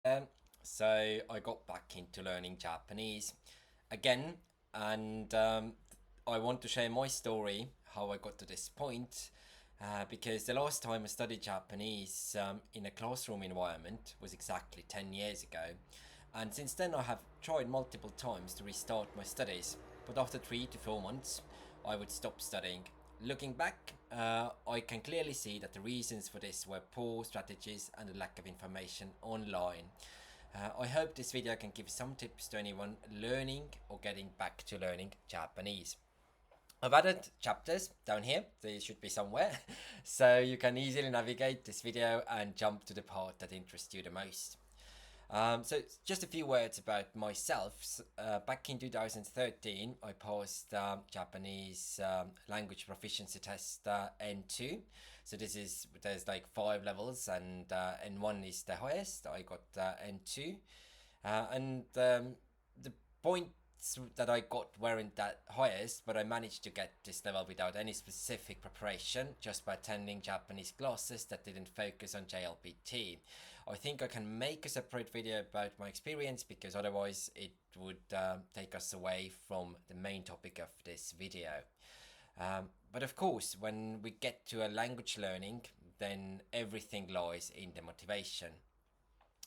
Um, so I got back into learning Japanese again, and I want to share my story how I got to this point. Because the last time I studied Japanese in a classroom environment was exactly 10 years ago, and since then I have tried multiple times to restart my studies, but after 3 to 4 months, I would stop studying. Looking back, I can clearly see that the reasons for this were poor strategies and a lack of information online. I hope this video can give some tips to anyone learning or getting back to learning Japanese. I've added chapters down here, they should be somewhere, so you can easily navigate this video and jump to the part that interests you the most. So just a few words about myself. Back in 2013, I passed Japanese language proficiency test N2. So there's like 5 levels, and N1 is the highest. I got N2, and the points that I got weren't that highest, but I managed to get this level without any specific preparation, just by attending Japanese classes that didn't focus on JLPT. I think I can make a separate video about my experience, because otherwise it would take us away from the main topic of this video. But of course, when we get to a language learning, then everything lies in the motivation.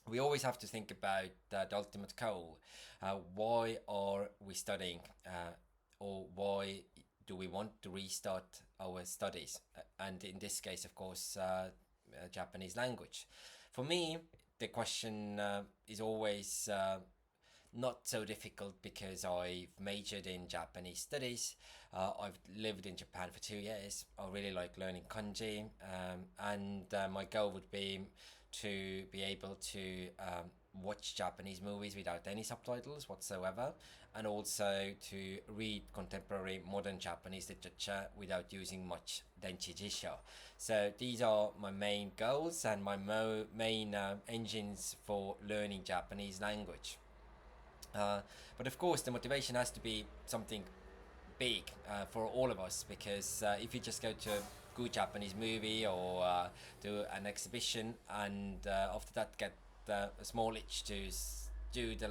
We always have to think about the ultimate goal. Why are we studying? Or why do we want to restart our studies? And in this case, of course, Japanese language. For me, the question is always not so difficult, because I've majored in Japanese studies. I've lived in Japan for 2 years. I really like learning kanji, and my goal would be to be able to watch Japanese movies without any subtitles whatsoever, and also to read contemporary modern Japanese literature without using much denchi jisho. So these are my main goals and my main engines for learning Japanese language. Uh, but of course, the motivation has to be something big for all of us, because if you just go to a good Japanese movie, or do an exhibition, and after that get a small itch to do the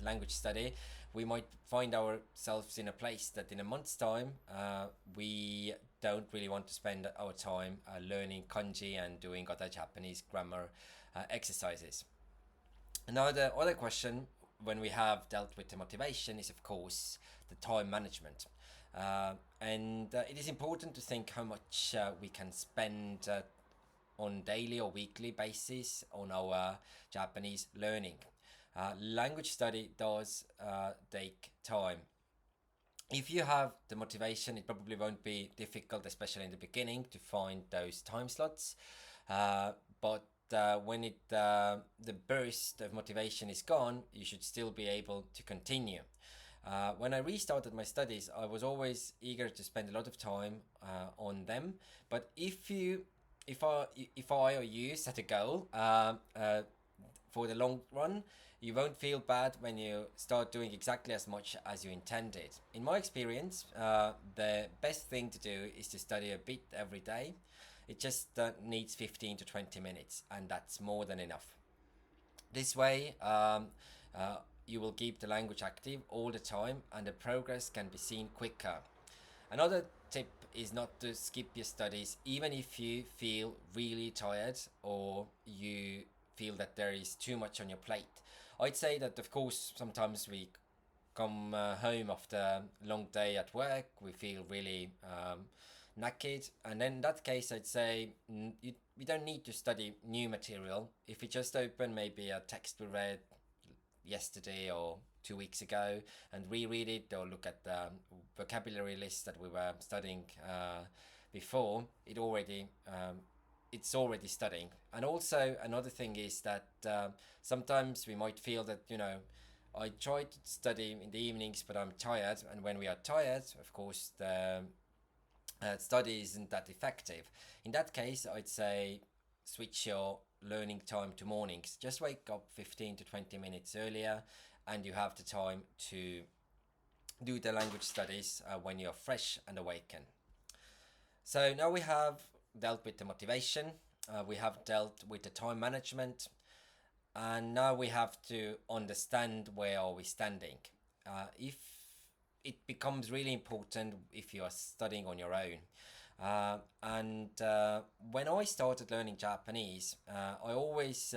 language study, we might find ourselves in a place that in a month's time we don't really want to spend our time learning kanji and doing other Japanese grammar exercises. Now, the other question, when we have dealt with the motivation, is of course the time management. And it is important to think how much we can spend on daily or weekly basis on our Japanese learning. Language study does take time. If you have the motivation, it probably won't be difficult, especially in the beginning, to find those time slots. But when the burst of motivation is gone, you should still be able to continue. When I restarted my studies, I was always eager to spend a lot of time on them. But if I or you set a goal for the long run, you won't feel bad when you start doing exactly as much as you intended. In my experience, the best thing to do is to study a bit every day. It just needs 15 to 20 minutes, and that's more than enough. This way, you will keep the language active all the time, and the progress can be seen quicker. Another tip is not to skip your studies, even if you feel really tired, or you feel that there is too much on your plate. I'd say that, of course, sometimes we come home after a long day at work, we feel really knackered, and then in that case, I'd say we don't need to study new material. If we just open maybe a text we read yesterday or 2 weeks ago and reread it, or look at the vocabulary list that we were studying before, it's already studying. And also another thing is that sometimes we might feel that, I try to study in the evenings, but I'm tired. And when we are tired, of course, the study isn't that effective. In that case, I'd say switch your learning time to mornings. Just wake up 15 to 20 minutes earlier, and you have the time to do the language studies when you're fresh and awakened. So now we have dealt with the motivation, we have dealt with the time management. and now we have to understand where are we standing. If it becomes really important if you are studying on your own. And when I started learning Japanese, I always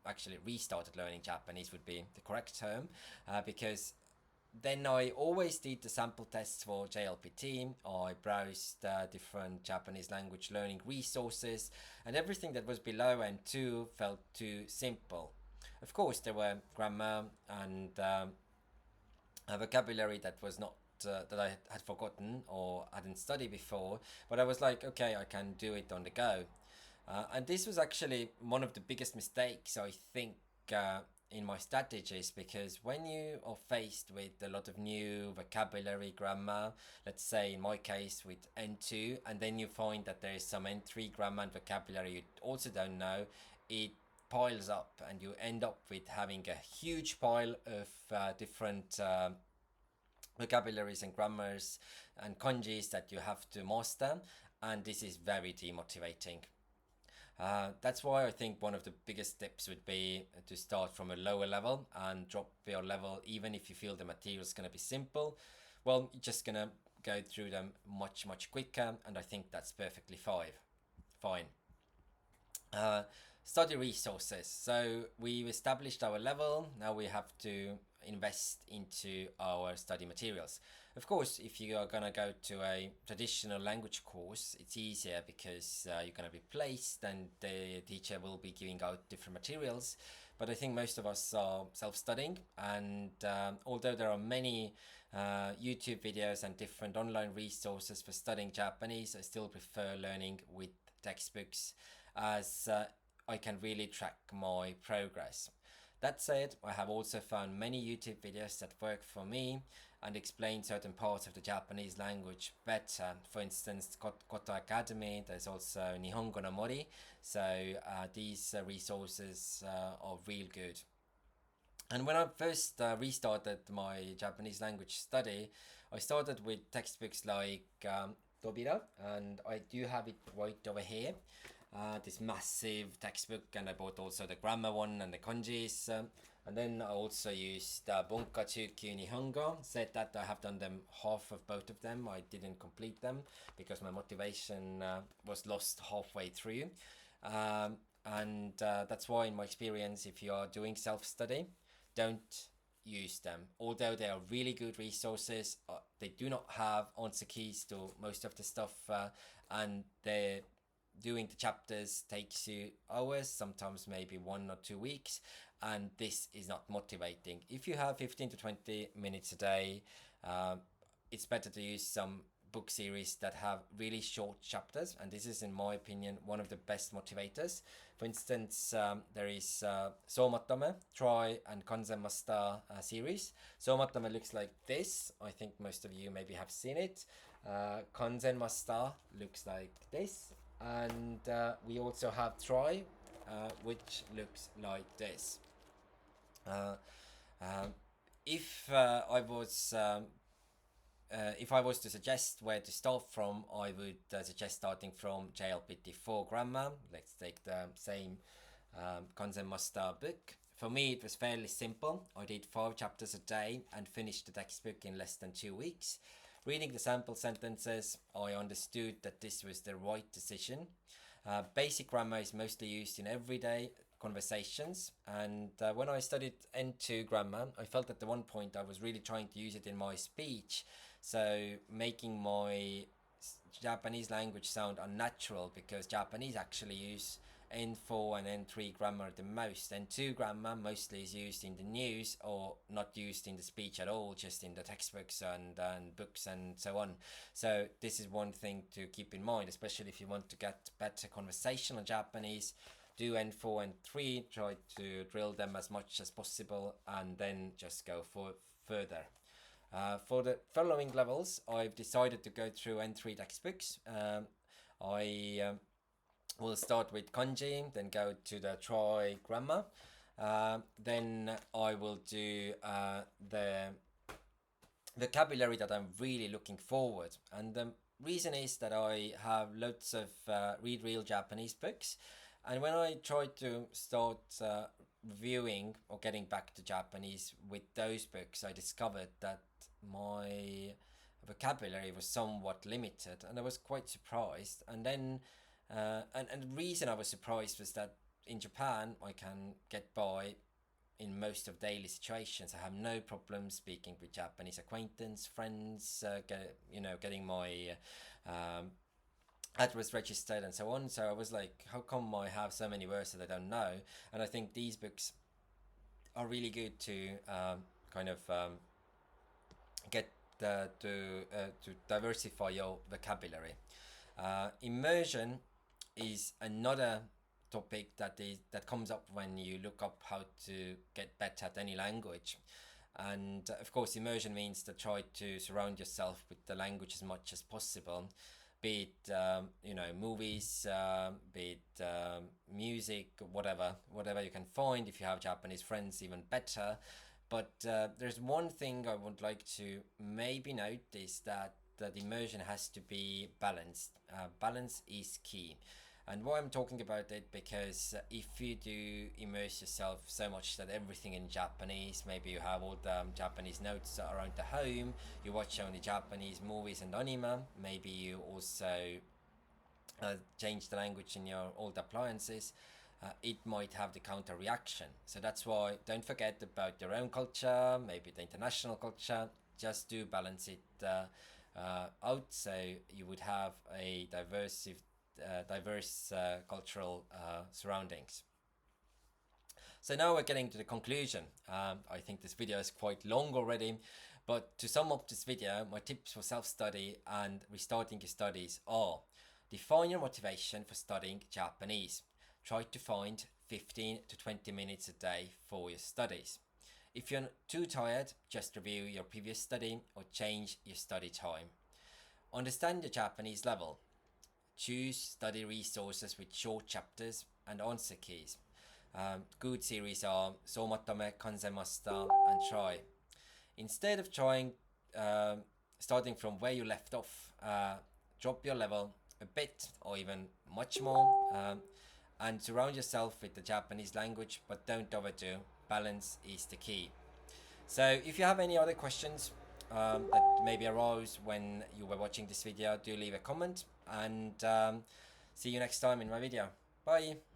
actually restarted learning Japanese would be the correct term, because then I always did the sample tests for JLPT. I browsed different Japanese language learning resources, and everything that was below N2 felt too simple. Of course, there were grammar and a vocabulary that was not that I had forgotten or hadn't studied before, but I was like, okay, I can do it on the go. And this was actually one of the biggest mistakes I think in my strategies, because when you are faced with a lot of new vocabulary, grammar, let's say in my case with N2, and then you find that there is some N3 grammar and vocabulary you also don't know, it piles up and you end up with having a huge pile of different vocabularies and grammars and kanjis that you have to master, and this is very demotivating. That's why I think one of the biggest steps would be to start from a lower level and drop your level, even if you feel the material is going to be simple. Well, you're just going to go through them much quicker, and I think that's perfectly fine. Uh, Study resources. So we've established our level. Now we have to invest into our study materials. Of course, if you are gonna go to a traditional language course, it's easier because you're gonna be placed and the teacher will be giving out different materials. But I think most of us are self-studying, and although there are many YouTube videos and different online resources for studying Japanese, I still prefer learning with textbooks, as I can really track my progress. That said, I have also found many YouTube videos that work for me and explain certain parts of the Japanese language better. For instance, Koto Academy, there's also Nihongo no Mori, so these resources are real good. And when I first restarted my Japanese language study, I started with textbooks like Tobira, and I do have it right over here. This massive textbook, and I bought also the grammar one and the kanjis. And then I also used Bunka Chukyu Nihongo. Said that I have done them half of both of them. I didn't complete them because my motivation was lost halfway through. And that's why, in my experience, if you are doing self study, don't use them. Although they are really good resources, they do not have answer keys to most of the stuff, and they doing the chapters takes you hours, sometimes maybe 1 or 2 weeks, and this is not motivating. If you have 15 to 20 minutes a day, it's better to use some book series that have really short chapters, and this is, in my opinion, one of the best motivators. For instance, there is Somatome, Try, and Kanzen Master series. Somatome looks like this. I think most of you maybe have seen it. Kanzen Master looks like this. And we also have Try, which looks like this. Uh, um, if I was if I was to suggest where to start from, I would suggest starting from JLPT4 grammar. Let's take the same Kanzen Master book. For me, it was fairly simple. I did 5 chapters a day and finished the textbook in less than 2 weeks. Reading the sample sentences, I understood that this was the right decision. Basic grammar is mostly used in everyday conversations, and when I studied N2 grammar, I felt at the one point I was really trying to use it in my speech, so making my Japanese language sound unnatural, because Japanese actually use N4 and N3 grammar the most. N2 grammar mostly is used in the news or not used in the speech at all, just in the textbooks and books and so on. So this is one thing to keep in mind, especially if you want to get better conversational Japanese. Do N4 and 3, try to drill them as much as possible, and then just go for further. For the following levels, I've decided to go through N3 textbooks. I will start with kanji, then go to the Try grammar. Then I will do the vocabulary that I'm really looking forward. And the reason is that I have lots of read real Japanese books. And when I try to start reviewing or getting back to Japanese with those books, I discovered that my vocabulary was somewhat limited, and I was quite surprised. And then, and the reason I was surprised was that in Japan I can get by in most of daily situations. I have no problem speaking with Japanese acquaintance, friends, getting my um, address registered and so on. So I was like, how come I have so many words that I don't know? And I think these books are really good to kind of get to diversify your vocabulary. Immersion is another topic that comes up when you look up how to get better at any language. And of course, immersion means to try to surround yourself with the language as much as possible, be it movies, be it music, whatever you can find. If you have Japanese friends, even better. But there's one thing I would like to maybe note is that the immersion has to be balanced. Balance is key. And why I'm talking about it, because if you do immerse yourself so much that everything in Japanese, maybe you have all the Japanese notes around the home, you watch only Japanese movies and anime, maybe you also change the language in your old appliances, it might have the counter reaction. So that's why don't forget about your own culture, maybe the international culture. Just do balance it out, so you would have a diverse cultural surroundings. So now we're getting to the conclusion. I think this video is quite long already, but to sum up this video, my tips for self-study and restarting your studies are: define your motivation for studying Japanese. Try to find 15 to 20 minutes a day for your studies. If you're too tired, just review your previous study or change your study time. Understand your Japanese level. Choose study resources with short chapters and answer keys. Good series are Somatome, Kanzemasta, and Try. Instead of starting from where you left off, drop your level a bit or even much more, and surround yourself with the Japanese language, but don't overdo. Balance is the key. So if you have any other questions that maybe arose when you were watching this video, do leave a comment, and see you next time in my video. Bye!